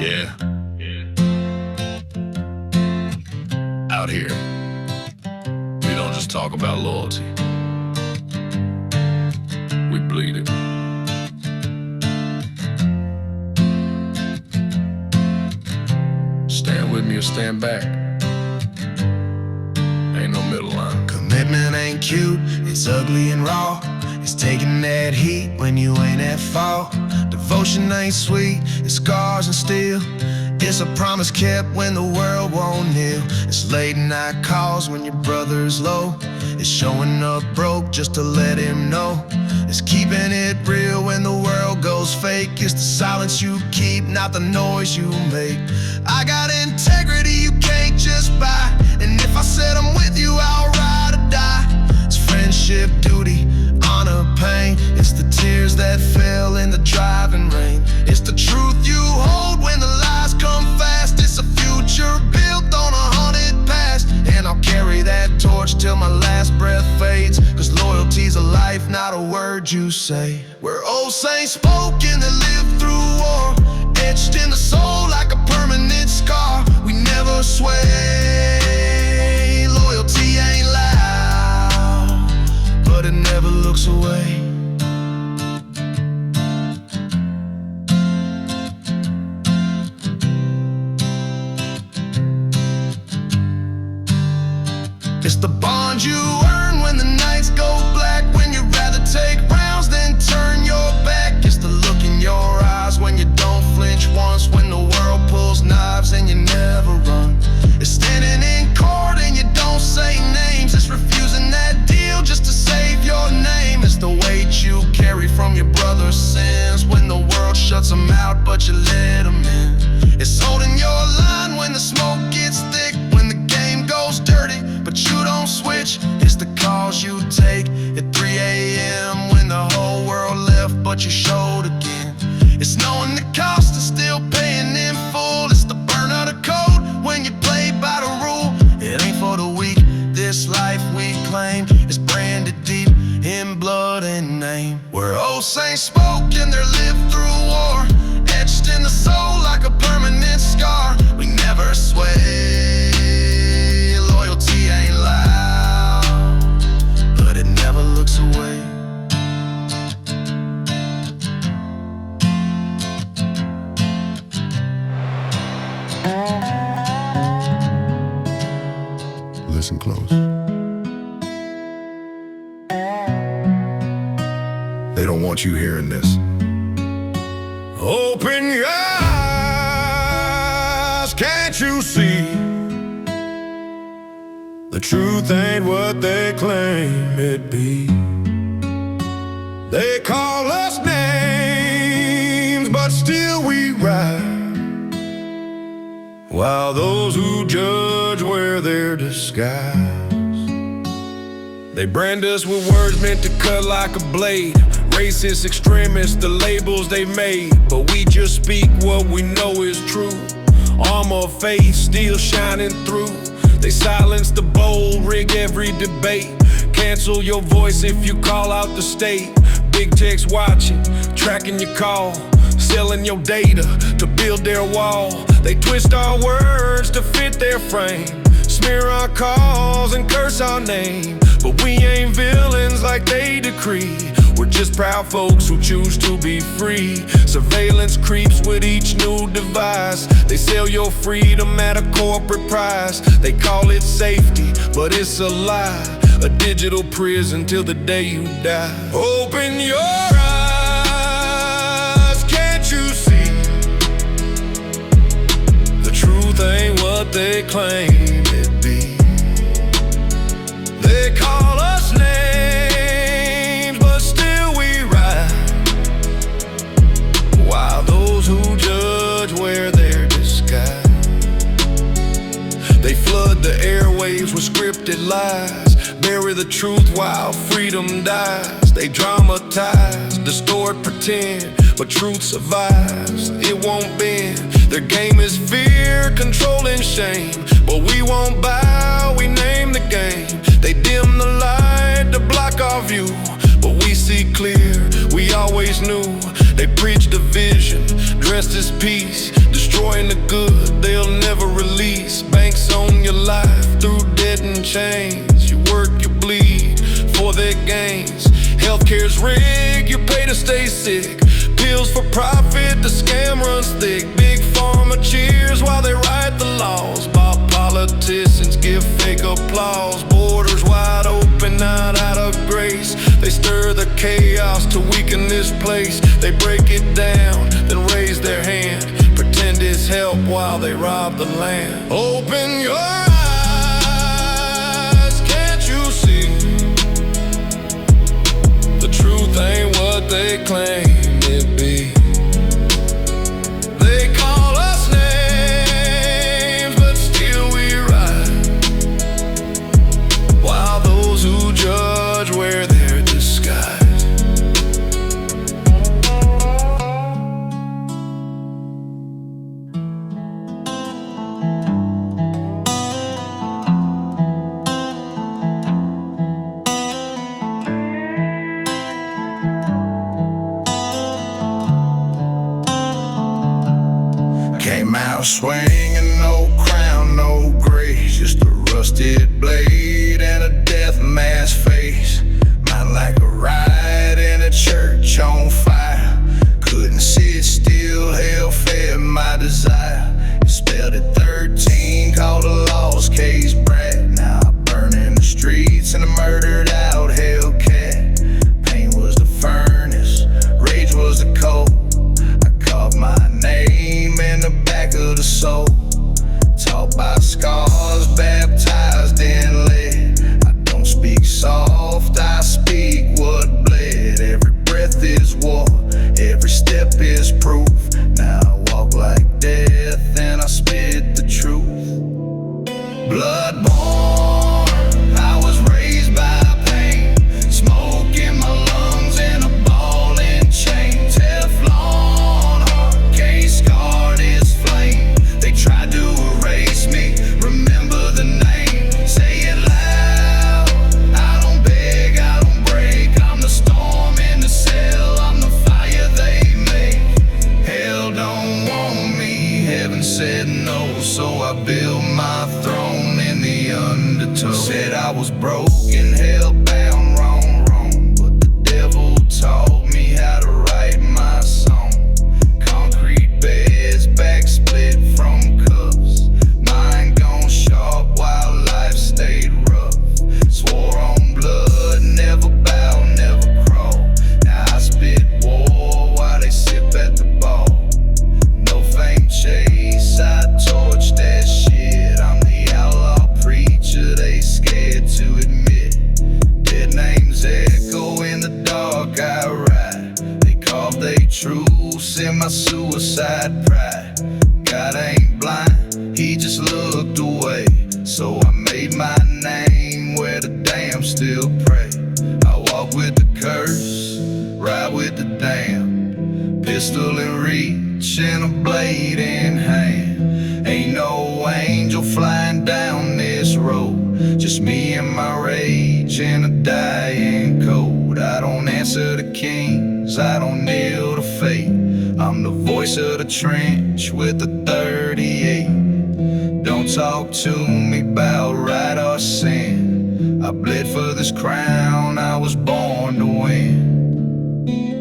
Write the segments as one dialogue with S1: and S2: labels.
S1: Yeah. Out here, we don't just talk about loyalty. We bleed it. Stand with me or stand back. Ain't no middle line.
S2: Commitment ain't cute, it's ugly and raw. It's taking that heat when you ain't at fault. Devotion ain't sweet, it's scars and steel. It's a promise kept when the world won't kneel. It's late night calls when your brother's low. It's showing up broke just to let him know. It's keeping it real when the world goes fake. It's the silence you keep, not the noise you make. I got integrity you can't just buy. And if I said I'm with you, I'll ride or die. It's friendship, duty, honor, pain. It's the tears that fell in the driving rain. It's the truth you hold when the lies come fast. It's a future built on a haunted past. And I'll carry that torch till my last breath fades. Cause loyalty's a life, not a word you say. We're old saints spoken that lived through war, etched in the soul like a permanent scar. We never sway. Loyalty ain't loud, but it never looks away. It's the bond you earn when the nights go black, when you'd rather take rounds than turn your back. It's the look in your eyes when you don't flinch once, when the world pulls knives and you never run. It's standing in court and you don't say names. It's refusing that deal just to save your name. It's the weight you carry from your brother's sins, when the world shuts them out but you let them in. It's holding your line when the smoke gets thick, when the game goes dirty but you don't switch. It's the calls you take at 3 a.m. when the whole world left but you showed again. It's knowing the cost and still paying in full. It's the burn of the code when you play by the rule. It ain't for the weak, this life we claim is branded deep in blood and name. We're old saints spoken, they're lived through war, etched in the soul like a permanent scar. We never sway. Loyalty ain't loud, but it never looks away.
S3: Listen close. They don't want you hearing this. Open your eyes, can't you see? The truth ain't what they claim it be. They call us names, but still we ride, while those who judge wear their disguise. They brand us with words meant to cut like a blade. Racist extremists, the labels they made. But we just speak what we know is true. Armor of faith still shining through. They silence the bold, rig every debate. Cancel your voice if you call out the state. Big tech's watching, tracking your call, selling your data to build their wall. They twist our words to fit their frame, smear our cause and curse our name. But we ain't villains like they decree. We're just proud folks who choose to be free. Surveillance creeps with each new device. They sell your freedom at a corporate price. They call it safety, but it's a lie. A digital prison till the day you die. Open your eyes, can't you see? The truth ain't what they claim it be. They call us names, but still we ride, while those who judge wear their disguise. They flood the airwaves with scripted lies, bury the truth while freedom dies. They dramatize, distort, pretend, but truth survives. It won't bend. Their game is fear, control, and shame. But we won't bow, we name the game. They dim the light to block our view, but we see clear, we always knew. They preach division, dressed as peace, destroying the good they'll never release. Banks on your life through debt and chains. You work, you bleed for their gains. Healthcare's rigged, you pay to stay sick. Pills for profit, the scam runs thick. Big pharma cheers while they write the laws. While politicians give fake applause. Borders wide open, not out of grace. They stir the chaos to weaken this place. They break it down, then raise their hand. Pretend it's help while they rob the land. Open your eyes, can't you see? The truth ain't what they claim it be. They call us names, but still we ride, while those who judge wear their disguise.
S2: Came out swinging, no crown, no grace, just a rusted blade and a death mask face. Mine like a riot in a church on fire. Couldn't sit still, hell fed my desire. You spelled it 13, called a lost case brat. Now I burn in the streets and a murdered out Hellcat. Pain was the furnace, rage was the coal. I carved my name in the back of the soul. Taught by scars, baptized in lead. I don't speak soft, I speak what bled. Every breath is war, every step is proof. Now I walk like death and I spit the truth. Bloodborn, I was raised by pain. Smoke in my lungs and a ball and chain. Teflon heart, case scarred is flame. They tried to erase me, remember the name. Say it loud, I don't beg, I don't break. I'm the storm in the cell, I'm the fire they make. Hell don't want me, heaven said no. So I built my throne in the undertow. Said I was broken, held bound, wrong, wrong. But the devil taught me how to write my song. Concrete beds, back split from cuffs. Mind gone sharp while life stayed rough. Swore on blood, never bow, never crawl. Now I spit war while they sip at the ball. No fame chase, I torch that shit. I'm the outlaw preacher they scared to admit. Dead names echo in the dark, I ride. They carve they truths in my suicide pride. God ain't blind, he just looked away. So I made my name where the damn still pray. I walk with the curse, ride with the damn. Pistol in reach and a blade in hand. Ain't no angel flying down this road. Just me and my rage in a dying cold. I don't answer to kings, I don't kneel to fate. I'm the voice of the trench with the 38. Don't talk to me about right or sin. I bled for this crown, I was born to win.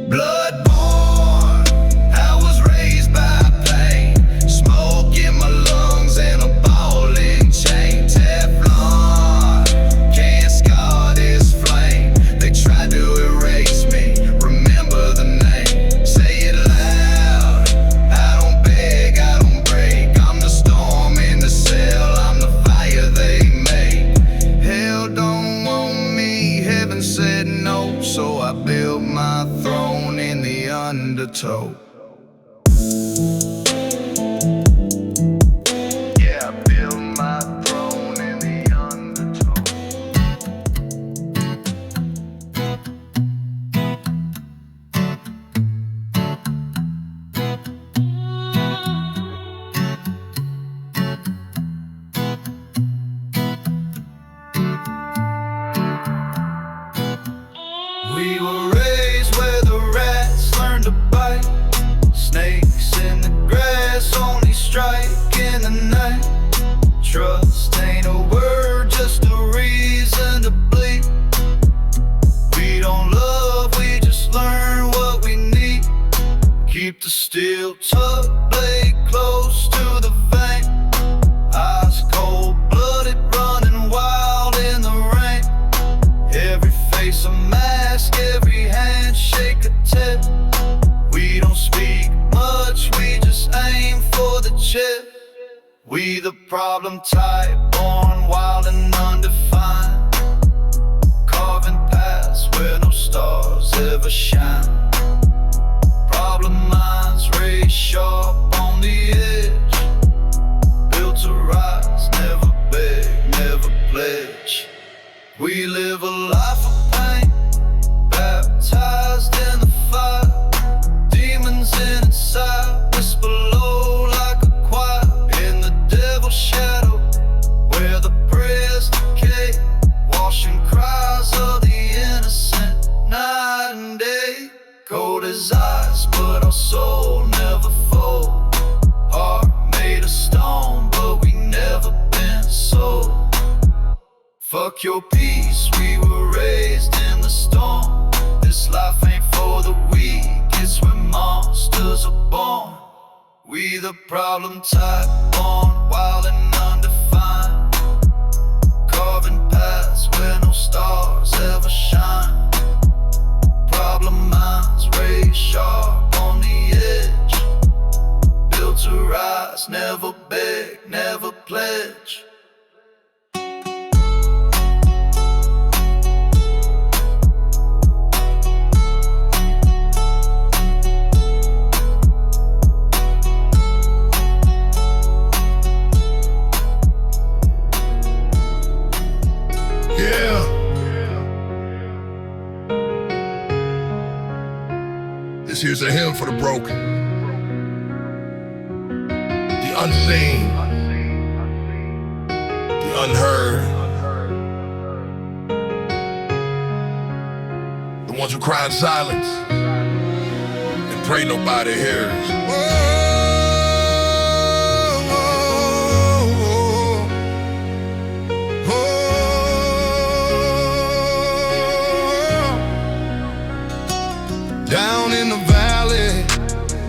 S2: Bloodborn, I was raised by pain. Smoke in my lungs and a ball and chain. Teflon, can't scar this flame. They tried to erase me, remember the name. Say it loud, I don't beg, I don't break. I'm the storm in the cell, I'm the fire they make. Hell don't want me, heaven said no. Keep the steel tucked, blade close to the vein. Eyes cold-blooded, running wild in the rain. Every face a mask, every handshake a tip. We don't speak much, we just aim for the chip. We the problem type, born wild and undefined, carving paths where no stars ever shine. Problem minds raised sharp on the edge, built to rise, never beg, never pledge. We live a life of pain, baptized in the fire. Demons inside, whisper low like a choir. In the devil's shadow, where the prayers decay, washing cries of the innocent night and day. Cold as ice, but our soul never fold. Heart made of stone, but we never been sold. Fuck your peace, we were raised in the storm. This life ain't for the weak, it's where monsters are born. We the problem type, born wild and undefined, carving paths where no stars ever shine. Problem minds raised sharp on the edge, built to rise, never beg, never pledge.
S1: This here's a hymn for the broken, the unseen, the unheard, the ones who cry in silence and pray nobody hears.
S2: Down in the valley,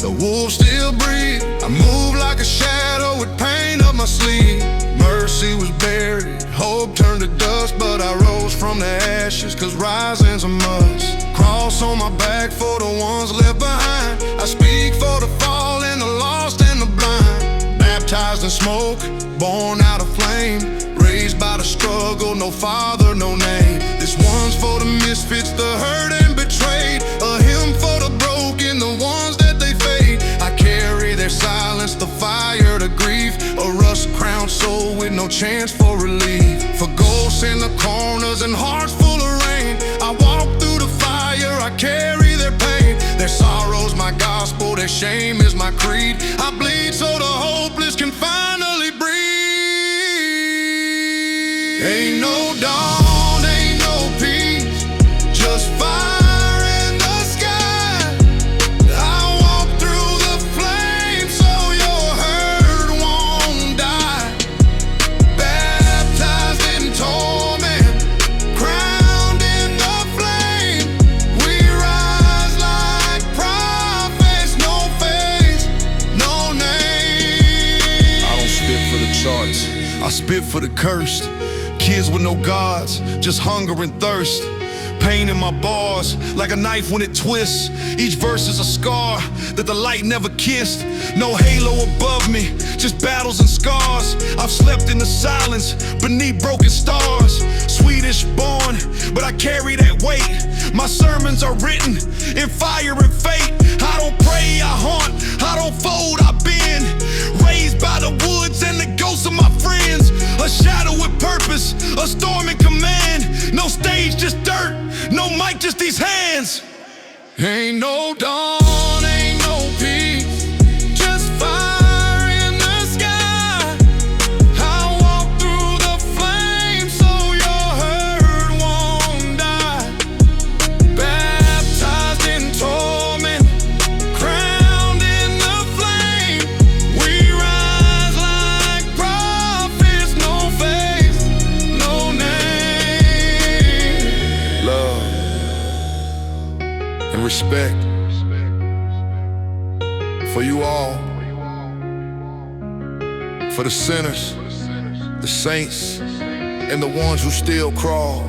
S2: the wolves still breathe. I move like a shadow with pain up my sleeve. Mercy was buried, hope turned to dust, but I rose from the ashes, cause rising's a must. Cross on my back for the ones left behind. I speak for the fallen, the lost and the blind. Baptized in smoke, born out of flame, raised by the struggle, no father, no name. This one's for the misfits, the hurt and betrayed. A hymn for the broken, the ones that they fade. I carry their silence, the fire, the grief. A rust-crowned soul with no chance for relief. For ghosts in the corners and hearts full of rain. I walk through the fire, I carry their pain. Their sorrow's my gospel, their shame is my creed. I bleed so the hopeless can finally breathe. Ain't no dawn, ain't no peace, just fire in the sky. I walk through the flames so your hurt won't die. Baptized in torment, crowned in the flame. We rise like prophets, no face, no name.
S3: I don't spit for the charts, I spit for the cursed. Kids with no gods, just hunger and thirst. Pain in my bars, like a knife when it twists. Each verse is a scar that the light never kissed. No halo above me, just battles and scars. I've slept in the silence, beneath broken stars. Swedish born, but I carry that weight. My sermons are written in fire and fate. I don't pray, I haunt, I don't fold, I bend. Raised by the woods and the ghosts of my friends. A shadow with purpose, a storm in command. No stage, just dirt, no mic, just these hands.
S2: Ain't no dawn, ain't no peace, just fire in the sky. I walk through the flames so your hurt won't die. Baptized in torment, crowned in the flame. We rise like prophets, no face, no name.
S3: Love and respect
S2: For you all, for the sinners, the saints, and the ones who still crawl.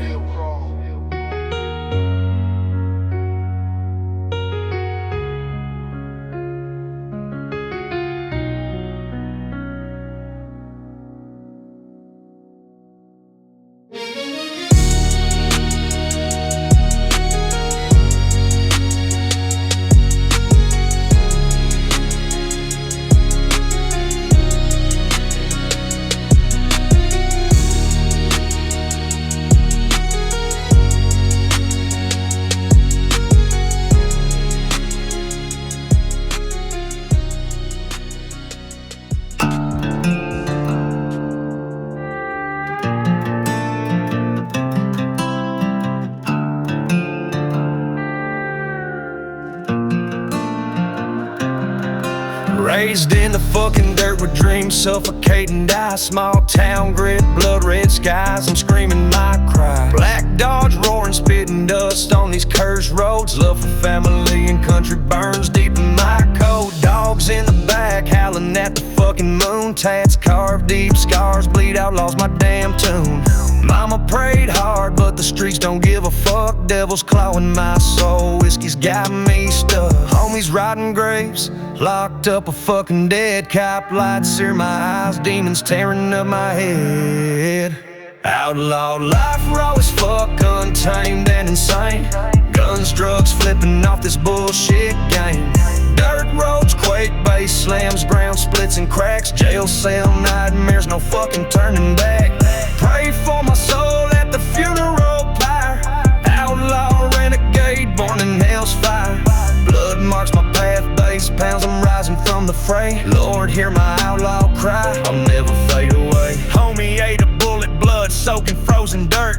S3: Raised in the fucking dirt with dreams suffocating die. Small town grit, blood red skies, I'm screaming my cry. Black Dodge roaring, spitting dust on these cursed roads. Love for family and country burns deep in my code. Dogs in the back howling at the fucking moon. Tats carved deep, scars bleed out, lost my damn tune. Mama prayed hard, but the streets don't give a fuck. Devil's clawing my soul, whiskey's got me stuck. Homies rotting graves, locked up a fucking dead cop. Lights sear my eyes, demons tearing up my head. Outlaw life, raw as fuck, untamed and insane. Guns, drugs, flipping off this bullshit game. Dirt roads, quake, bass slams, ground splits and cracks. Jail cell nightmares, no fucking turning back. Pray for my soul at the funeral pyre. Outlaw renegade, born in hell's fire. Blood marks my path, bass pounds, I'm rising from the fray. Lord, hear my outlaw cry, I'll never fade away. Homie ate a bullet, blood soaking frozen dirt.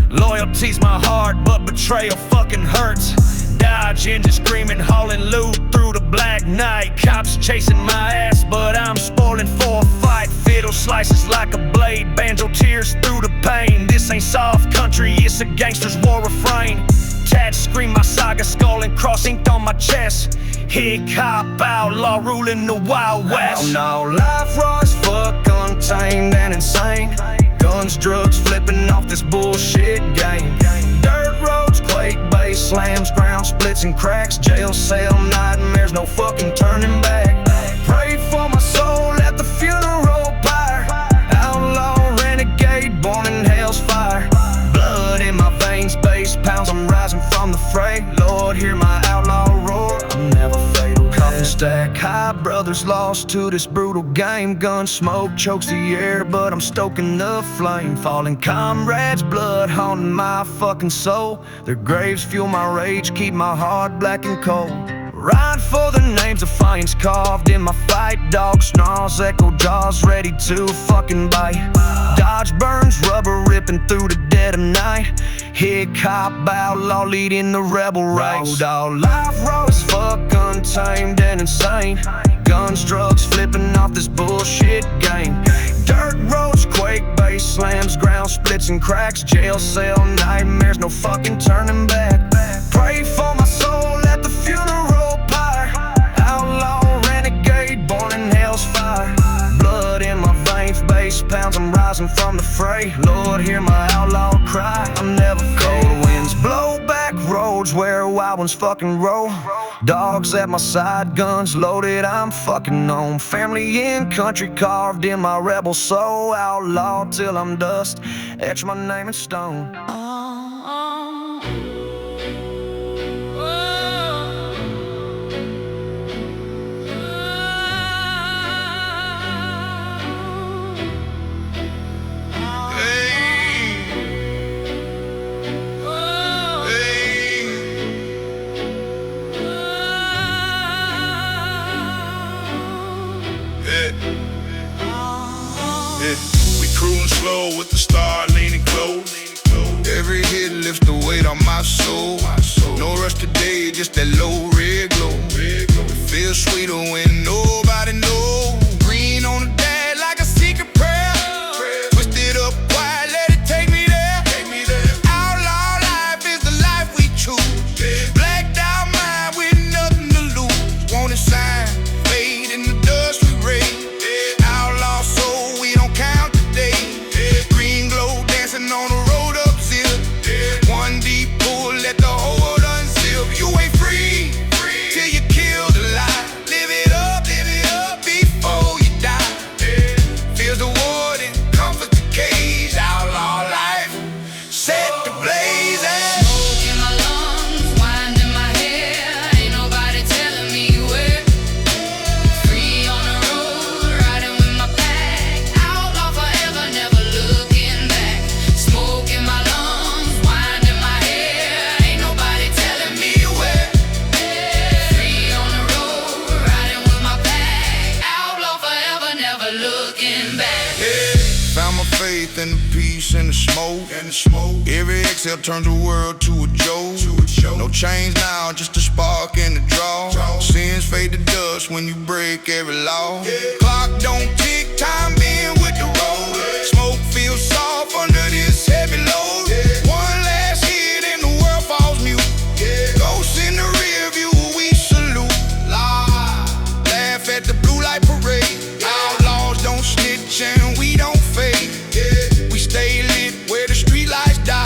S3: Loyalty's my heart, but betrayal fucking hurts. Dodge engine screaming, hauling loot through the black night. Cops chasing my ass, but I'm spoiling for a fight. Fiddle slices like a blade, banjo tears through the pain. This ain't soft country, it's a gangster's war refrain. Tats scream my saga, skull and cross inked on my chest. Hick, hop, outlaw, ruling the Wild West. Outlaw life, raw as fuck, untamed and insane. Guns, drugs, flipping off this bullshit game. Dirt roads, quake, bass slams, ground splits and cracks. Jail cell nightmares, no fucking turning back. Pray for my soul at the funeral pyre. Outlaw renegade, born in hell's fire. Blood in my veins, bass pounds, I'm rising from the fray. Lord, hear my outlaw roar, I'll never fade away. Coffin stack high, brothers lost to this brutal game. Gun smoke chokes the air, but I'm stoking the flame. Falling comrades, blood haunting my fucking soul. Their graves fuel my rage, keep my heart black and cold. Ride for the names, defiance carved in my fight. Dog snarls, echo jaws, ready to fucking bite. Dodge burns, rubber ripping through the dead of night. Hick, hop, outlaw, leading the rebel race. Outlaw life, raw as fuck, untamed and insane. Guns, drugs, flipping off this bullshit game. Dirt roads, quake, bass slams, ground splits and cracks. Jail cell nightmares, no fucking turning back. Pray for my soul at the funeral pyre. Outlaw renegade, born in hell's fire. Blood in my veins, bass pounds, I'm rising from the fray. Lord, hear my outlaw cry, I'm never cold. Winds blow back roads where wild ones fucking roll. Dogs at my side, guns loaded, I'm fucking on. Family in country carved in my rebel soul. Outlaw till I'm dust, etch my name in stone.
S2: We cruising slow with the star leaning close. Every hit lifts the weight on my soul. No rush today, just that low red glow. It feels sweeter when nobody knows. Green on the dash like a secret prayer. Twist it up quiet, let it take me there. Outlaw life is the life we choose. Blacked out mind with nothing to lose. Want it sign, looking back.
S4: Yeah. Found my faith in the peace and the smoke. Every exhale turns the world to a joke. No change now, just a spark and a draw. Sins fade to dust when you break every law. Clock don't tick, time in with the road. Smoke feels soft under this heavy load. One last hit and the world falls mute. Ghosts in the rear view, we salute. Laugh at the blue light parade. Outlaws don't snitch and we don't fade. We stay lit where the street lights die.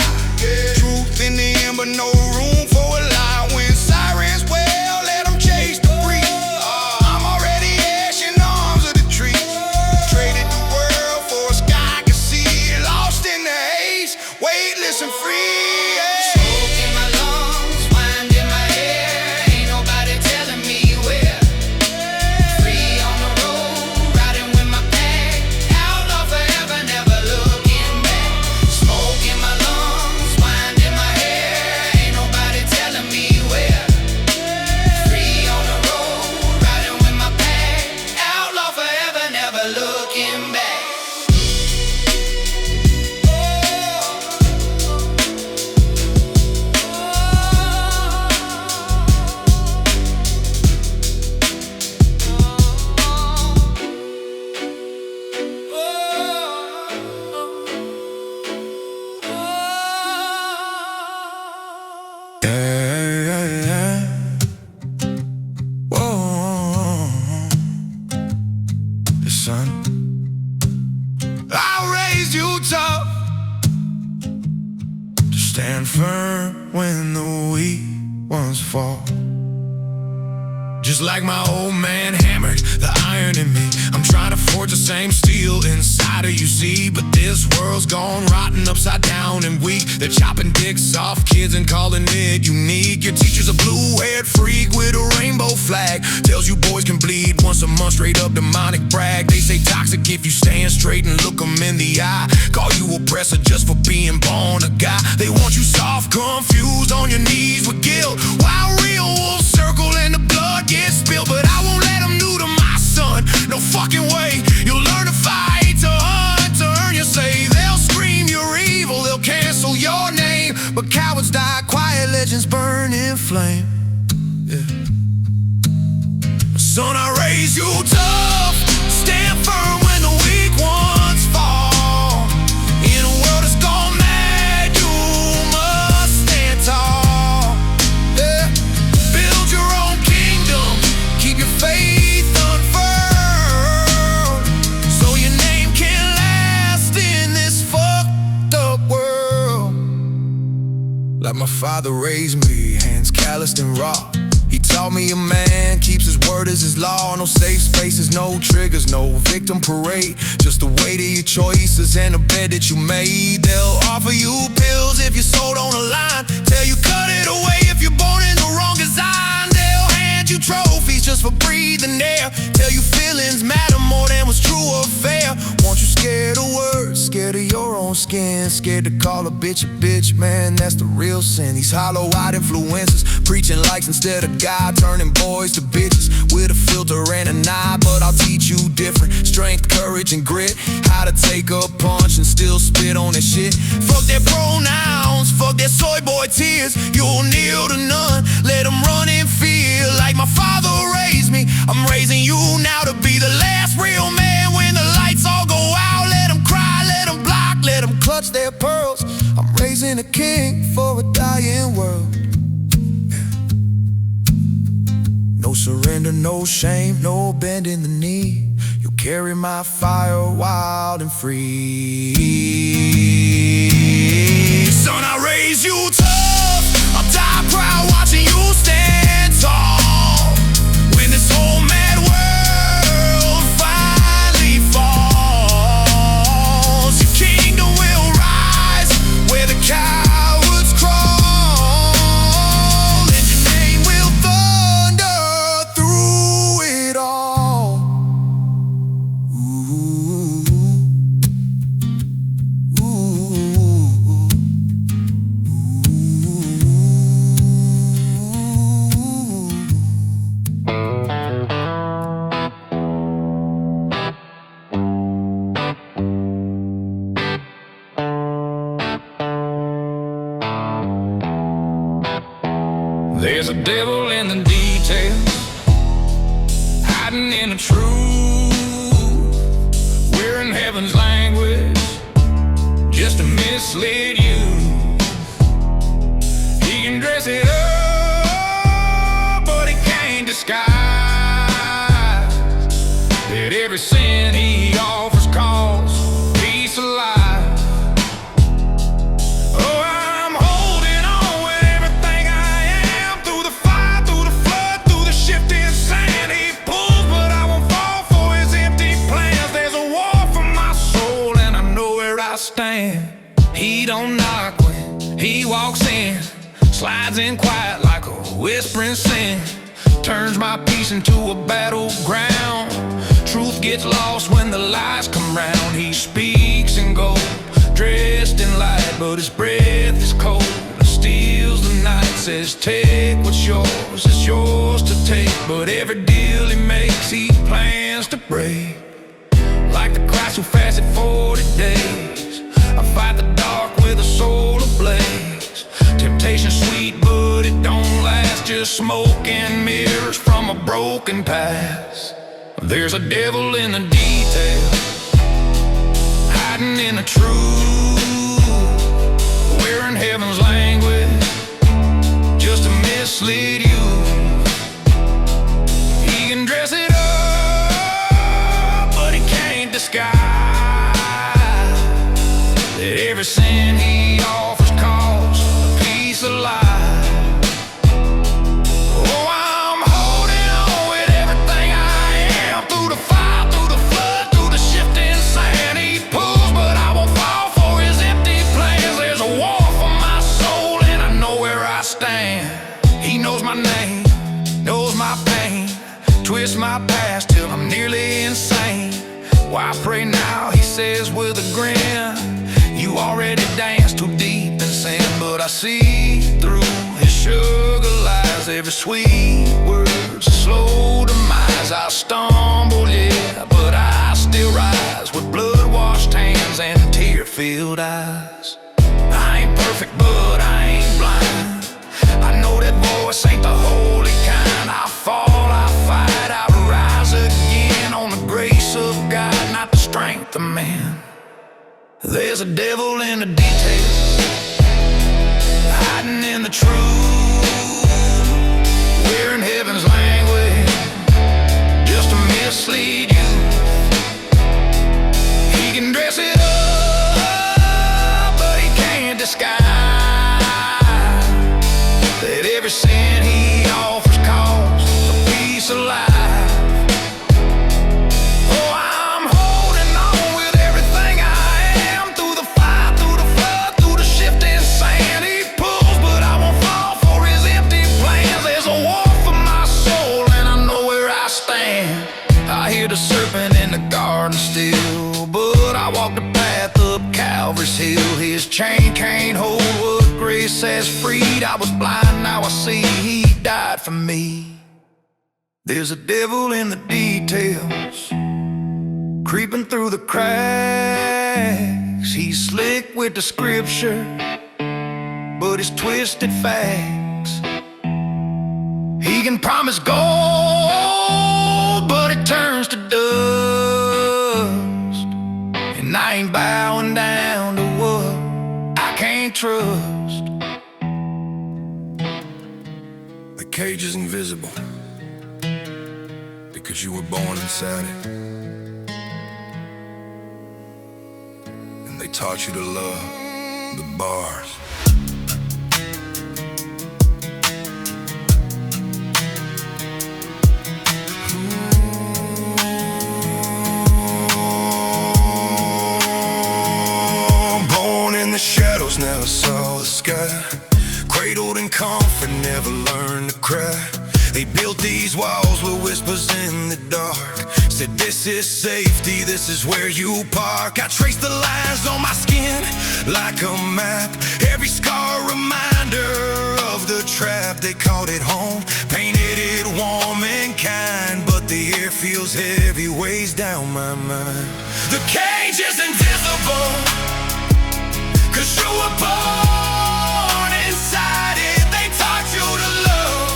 S4: Truth in the end, but no room for a lie. When sirens wail, let them chase the breeze. I'm already ash in the arms of the tree. Traded the world for a sky I can see. Lost in the haze, weightless and free.
S2: Smoke in my lungs, wind in my hair. Ain't nobody telling me where. Free on the road, riding with my pack. Outlaw forever, never looking back. Smoke in my lungs, wind in my hair. Ain't nobody telling me where. Free on the road, riding with my pack. Outlaw forever, never looking back.
S4: Yeah. Whoa. Son, I raised you tough to stand firm when the weak ones fall.
S3: Just like my old man hammered the iron in me, I'm trying to forge the same steel inside of you, see. But this world's gone rotten, upside down and weak. They're chopping dicks off kids and calling it unique. Your teacher's a blue-haired freak with a rainbow flag. Tells you boys can bleed once a month, straight up demonic brag. They say toxic if you stand straight and look them in the eye. Call you oppressor just for being born a guy. They want you soft, confused, on your knees with guilt, while real wolves circle and the blood gets spilled. But I won't let them do to my son, no fucking way. You'll learn to fight, to hunt, to earn your say. They'll scream you're evil, they'll cancel your name. But cowards die, quiet legends burn in flame. Son, I raise you tough, stand firm when the weak ones fall. In a world that's gone mad, you must stand tall. Build your own kingdom, keep your faith unfurled, so your name can last in this fucked up world. Like my father raised me, hands calloused and raw. He taught me a man keeps his word as his law. No safe spaces, no triggers, no victim parade. Just the weight of your choices and the bed that you made. They'll offer you pills if you're sold on a line. Tell you cut it away if you're born in the wrong design. They'll hand you trophies just for breathing air. Tell you feelings matter more than what's true or fair. Want you scared of words, scared of your own skin. Scared to call a bitch, man, that's the real sin. These hollow-eyed influencers preaching likes instead of God, turning boys to bitches with a filter and an eye. But I'll teach you different, strength, courage, and grit. How to take a punch and still spit on that shit. Fuck their pronouns, fuck their soy boy tears. You'll kneel to none, let them run and feel. Like my father raised me, I'm raising you now to be the last real man. When the lights all go out, let them cry, let them block, let them clutch their pearls. I'm raising a king for a dying world. No surrender, no shame, no bending the knee. You carry my fire wild and free. Son, I raise you tough, I'll die proud watching you stand tall. When this whole mad world finally falls, your kingdom will rise where the cowards crawl, and your name will thunder through it all. Ooh, ooh, ooh. There's a devil in the details, hiding in the truth. We're in heaven's language just to mislead you. He can dress it up, but he can't disguise that every sin he offers calls peace alive. He don't knock when he walks in, slides in quiet like a whispering sin, turns my peace into a battleground. Truth gets lost when the lies come round. He speaks in gold, dressed in light, but his breath is cold and steals the night. Says take what's yours, it's yours to take, but every deal he makes he plans to break. Like the Christ who fasted 40 days, I fight the dark with a soul ablaze. Temptation sweet, but it don't last, just smoke and mirrors from a broken past. There's a devil in the details, hiding in the truth. We're in heaven's language just to mislead you. He can dress it up, but he can't disguise that every sin he offers calls peace alive. Oh, I'm holding on with everything I am, through the fire, through the flood, through the shifting sand. He pulls, but I won't fall for his empty plans. There's a war for my soul, and I know where I stand. He knows my name, knows my pain, twists my past till I'm nearly insane. Why pray now, he says with a grin. You already danced too deep in sin, but I see through his sugar lies. Every sweet word's a slow demise. I stumble, yeah, but I still rise with blood-washed hands and tear-filled eyes. I ain't perfect, but I ain't blind. I know that voice ain't the holy kind. I fall, I fight, I rise again on the grace of God, not the strength of man. There's a devil in the details, hiding in the truth. We're in heaven's language just to mislead you. He can dress it up, but he can't disguise that every sin he offers calls a peace alive. The serpent in the garden still, but I walk the path up Calvary's hill. His chain can't hold what grace has freed. I was blind, now I see he died for me. There's a devil in the details, creeping through the cracks. He's slick with the scripture, but his twisted facts. He can promise gold, but it turns to dust. And I ain't bowing down to what I can't trust.
S4: The cage is invisible because you were born inside it, and they taught you to love the bars. The shadows never saw the sky, cradled in comfort, never learned to cry. They built these walls with whispers in the dark, said this is safety, this is where you park. I traced the lines on my skin like a map, every scar a reminder of the trap. They called it home, painted it warm and kind, but the air feels heavy, weighs down my mind. The cage is invisible, 'cause you were born inside it. They taught you to love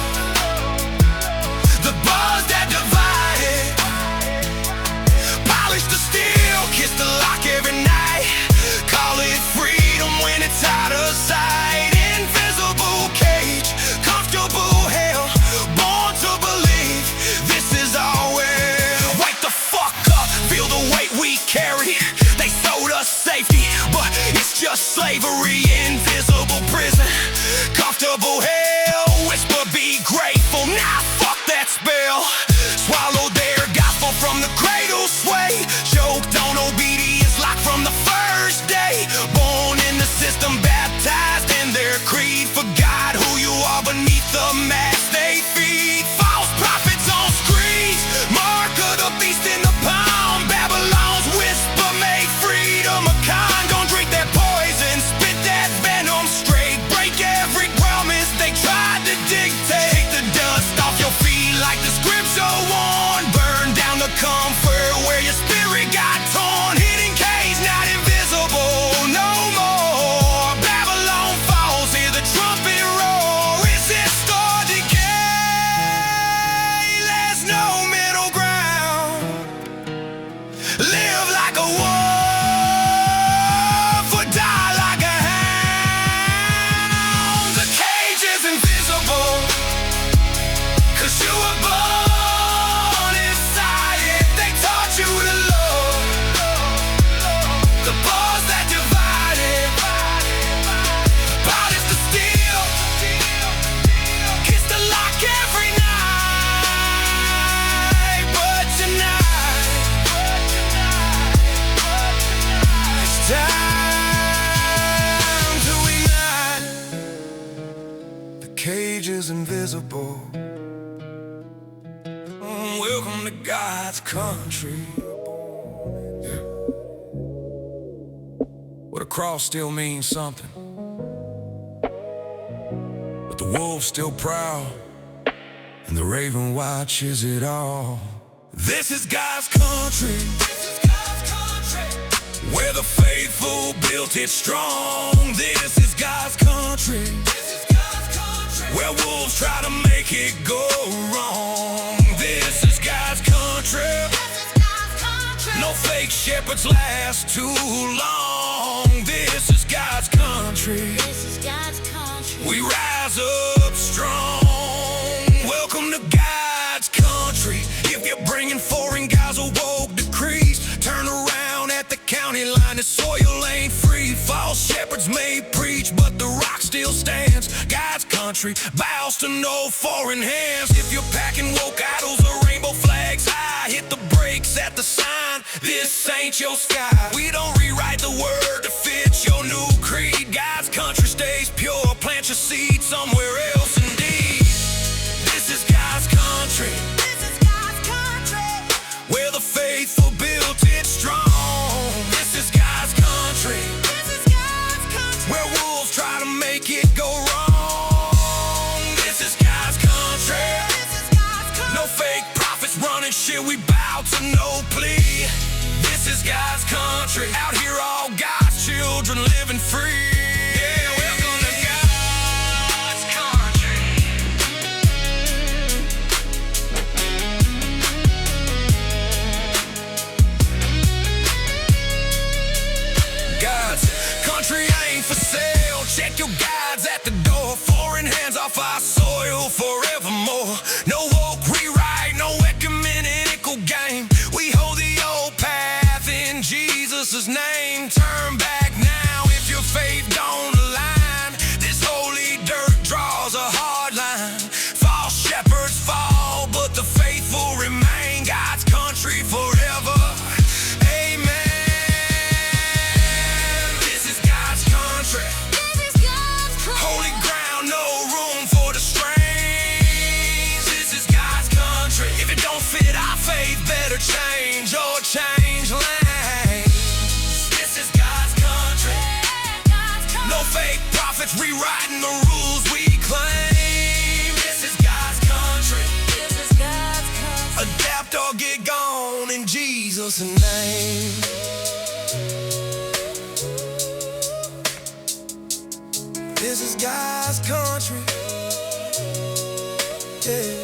S3: God's country. Yeah. Well, the cross still means something, but the wolf's still proud, and the raven watches it all. This is God's country, where the faithful built it strong. This is God's country, where wolves try to make it go wrong. This is God's country, no fake shepherds last too long. This is God's country, we rise up strong. Welcome to God's country. If you're bringing foreign guys or woke decrees, turn around at the county line. The soil ain't free. False shepherds may preach, but the rock still stands. God's country bows to no foreign hands. If you're packing woke idols or rainbow flags high, hit the brakes at the sign. This ain't your sky. We don't rewrite the word to fit your new creed. God's country stays pure. Plant your seed somewhere else indeed. This is God's country, where the faithful built it strong. This is God's country, where wolves try to make it go wrong. This is God's country, no fake prophets running shit, we bow to no plea. This is God's country, out here all God's children living free. Yeah, welcome to God's country. God's country ain't for sale. Check your guides at the door. Foreign hands off our soil forevermore. No woke rewrite, no ecumenical game. We hold the old path in Jesus' name. Turn back now if your faith don't align. This holy dirt draws a hard line. False shepherds fall, but the faithful remain. God's country forever. Holy ground, no room for the strange. This is God's country. If it don't fit our faith, better change or change lanes. This is God's country. No fake prophets rewriting the rules we claim. This is God's country. Adapt or get gone in Jesus' name. This is God's country, yeah.